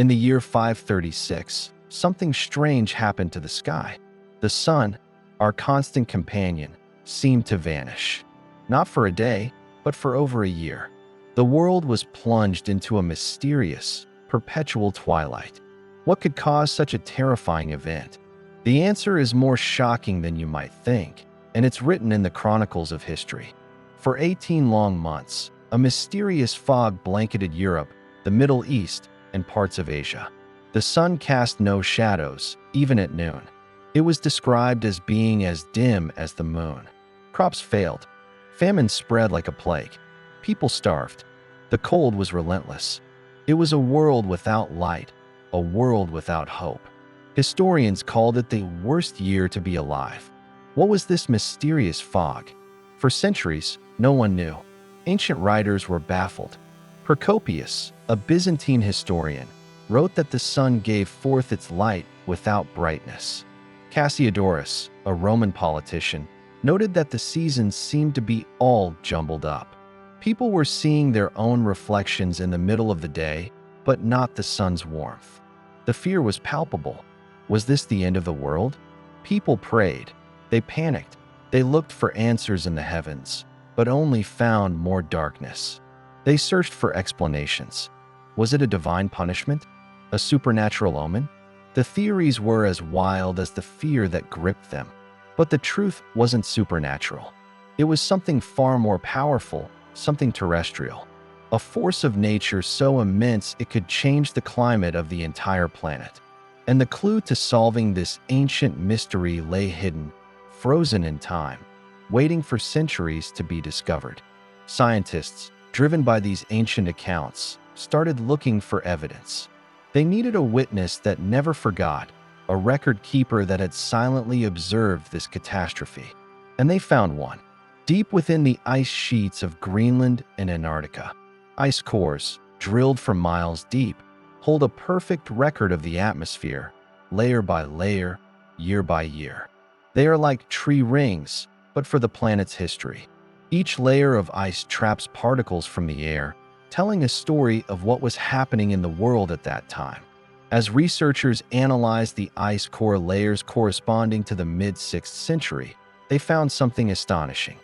In the year 536, something strange happened to the sky. The sun, our constant companion, seemed to vanish. Not for a day, but for over a year. The world was plunged into a mysterious, perpetual twilight. What could cause such a terrifying event? The answer is more shocking than you might think, and it's written in the Chronicles of history. For 18 long months, a mysterious fog blanketed Europe, the Middle East, and parts of Asia. The sun cast no shadows, even at noon. It was described as being as dim as the moon. Crops failed. Famine spread like a plague. People starved. The cold was relentless. It was a world without light, a world without hope. Historians called it the worst year to be alive. What was this mysterious fog? For centuries, no one knew. Ancient writers were baffled. Procopius, a Byzantine historian, wrote that the sun gave forth its light without brightness. Cassiodorus, a Roman politician, noted that the seasons seemed to be all jumbled up. People were seeing their own reflections in the middle of the day, but not the sun's warmth. The fear was palpable. Was this the end of the world? People prayed. They panicked. They looked for answers in the heavens, but only found more darkness. They searched for explanations. Was it a divine punishment? A supernatural omen? The theories were as wild as the fear that gripped them. But the truth wasn't supernatural. It was something far more powerful, something terrestrial. A force of nature so immense it could change the climate of the entire planet. And the clue to solving this ancient mystery lay hidden, frozen in time, waiting for centuries to be discovered. Scientists, driven by these ancient accounts, started looking for evidence. They needed a witness that never forgot, a record keeper that had silently observed this catastrophe. And they found one. Deep within the ice sheets of Greenland and Antarctica, ice cores, drilled for miles deep, hold a perfect record of the atmosphere, layer by layer, year by year. They are like tree rings, but for the planet's history. Each layer of ice traps particles from the air, telling a story of what was happening in the world at that time. As researchers analyzed the ice core layers corresponding to the mid-6th century, they found something astonishing.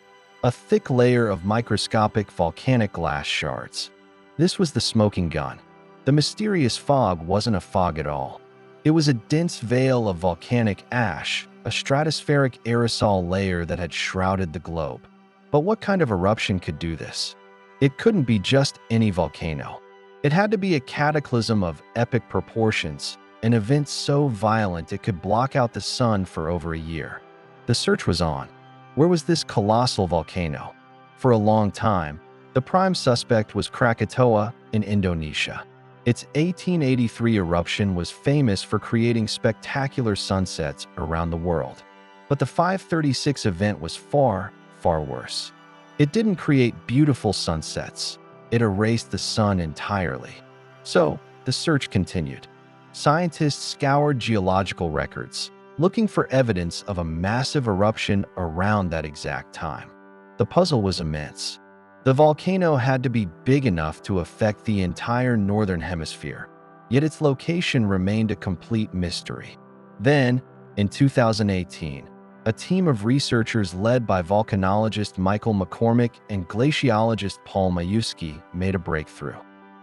A thick layer of microscopic volcanic glass shards. This was the smoking gun. The mysterious fog wasn't a fog at all. It was a dense veil of volcanic ash, a stratospheric aerosol layer that had shrouded the globe. But what kind of eruption could do this? It couldn't be just any volcano. It had to be a cataclysm of epic proportions, an event so violent it could block out the sun for over a year. The search was on. Where was this colossal volcano? For a long time, the prime suspect was Krakatoa in Indonesia. Its 1883 eruption was famous for creating spectacular sunsets around the world. But the 536 event was far, far worse. It didn't create beautiful sunsets. It erased the sun entirely. So, the search continued. Scientists scoured geological records, looking for evidence of a massive eruption around that exact time. The puzzle was immense. The volcano had to be big enough to affect the entire northern hemisphere, yet its location remained a complete mystery. Then, in 2018, a team of researchers led by volcanologist Michael McCormick and glaciologist Paul Majewski made a breakthrough.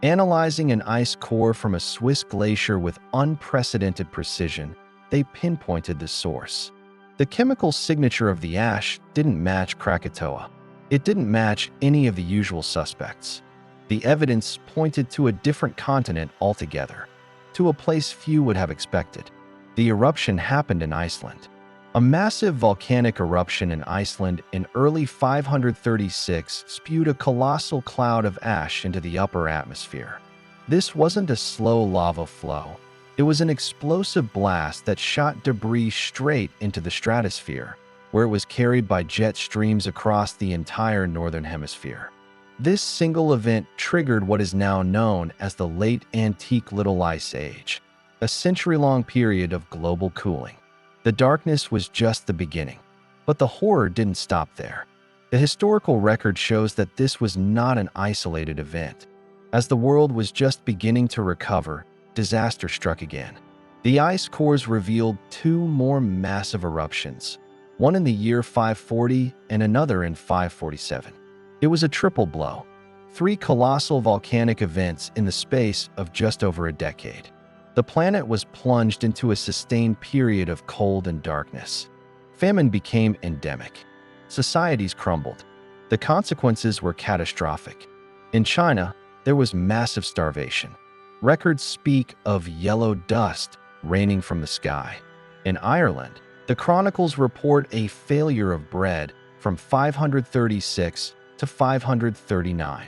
Analyzing an ice core from a Swiss glacier with unprecedented precision, they pinpointed the source. The chemical signature of the ash didn't match Krakatoa. It didn't match any of the usual suspects. The evidence pointed to a different continent altogether, to a place few would have expected. The eruption happened in Iceland. A massive volcanic eruption in Iceland in early 536 spewed a colossal cloud of ash into the upper atmosphere. This wasn't a slow lava flow. It was an explosive blast that shot debris straight into the stratosphere, where it was carried by jet streams across the entire northern hemisphere. This single event triggered what is now known as the Late Antique Little Ice Age, a century-long period of global cooling. The darkness was just the beginning, but the horror didn't stop there. The historical record shows that this was not an isolated event. As the world was just beginning to recover, disaster struck again. The ice cores revealed two more massive eruptions, one in the year 540 and another in 547. It was a triple blow, three colossal volcanic events in the space of just over a decade. The planet was plunged into a sustained period of cold and darkness. Famine became endemic. Societies crumbled. The consequences were catastrophic. In China, there was massive starvation. Records speak of yellow dust raining from the sky. In Ireland, the chronicles report a failure of bread from 536 to 539.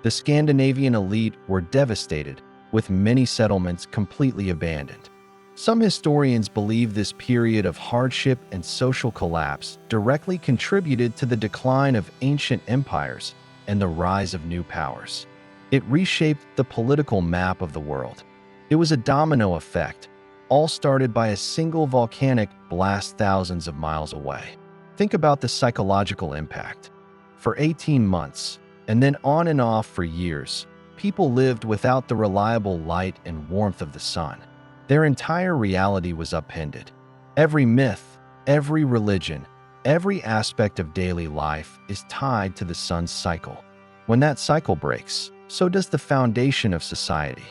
The Scandinavian elite were devastated, with many settlements completely abandoned. Some historians believe this period of hardship and social collapse directly contributed to the decline of ancient empires and the rise of new powers. It reshaped the political map of the world. It was a domino effect, all started by a single volcanic blast thousands of miles away. Think about the psychological impact. For 18 months, and then on and off for years, people lived without the reliable light and warmth of the sun. Their entire reality was upended. Every myth, every religion, every aspect of daily life is tied to the sun's cycle. When that cycle breaks, so does the foundation of society.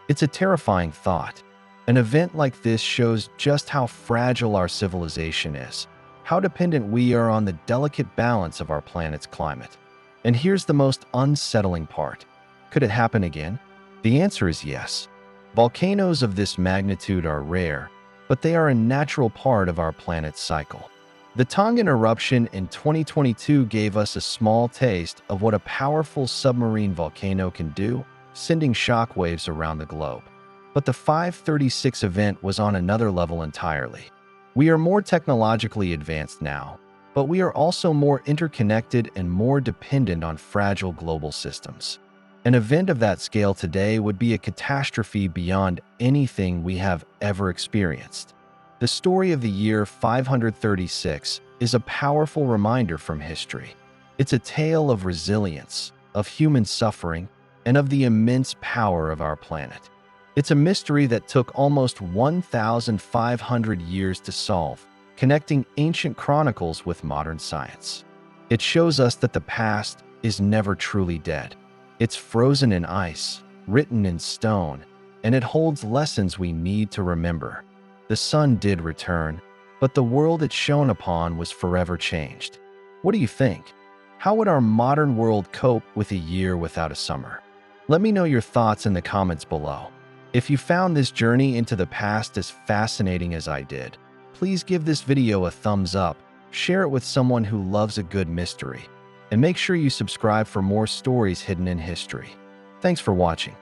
It's a terrifying thought. An event like this shows just how fragile our civilization is, how dependent we are on the delicate balance of our planet's climate. And here's the most unsettling part. Could it happen again? The answer is yes. Volcanoes of this magnitude are rare, but they are a natural part of our planet's cycle. The Tongan eruption in 2022 gave us a small taste of what a powerful submarine volcano can do, sending shockwaves around the globe. But the 536 event was on another level entirely. We are more technologically advanced now, but we are also more interconnected and more dependent on fragile global systems. An event of that scale today would be a catastrophe beyond anything we have ever experienced. The story of the year 536 is a powerful reminder from history. It's a tale of resilience, of human suffering, and of the immense power of our planet. It's a mystery that took almost 1,500 years to solve, connecting ancient chronicles with modern science. It shows us that the past is never truly dead. It's frozen in ice, written in stone, and it holds lessons we need to remember. The sun did return, but the world it shone upon was forever changed. What do you think? How would our modern world cope with a year without a summer? Let me know your thoughts in the comments below. If you found this journey into the past as fascinating as I did, please give this video a thumbs up, share it with someone who loves a good mystery, and make sure you subscribe for more stories hidden in history. Thanks for watching.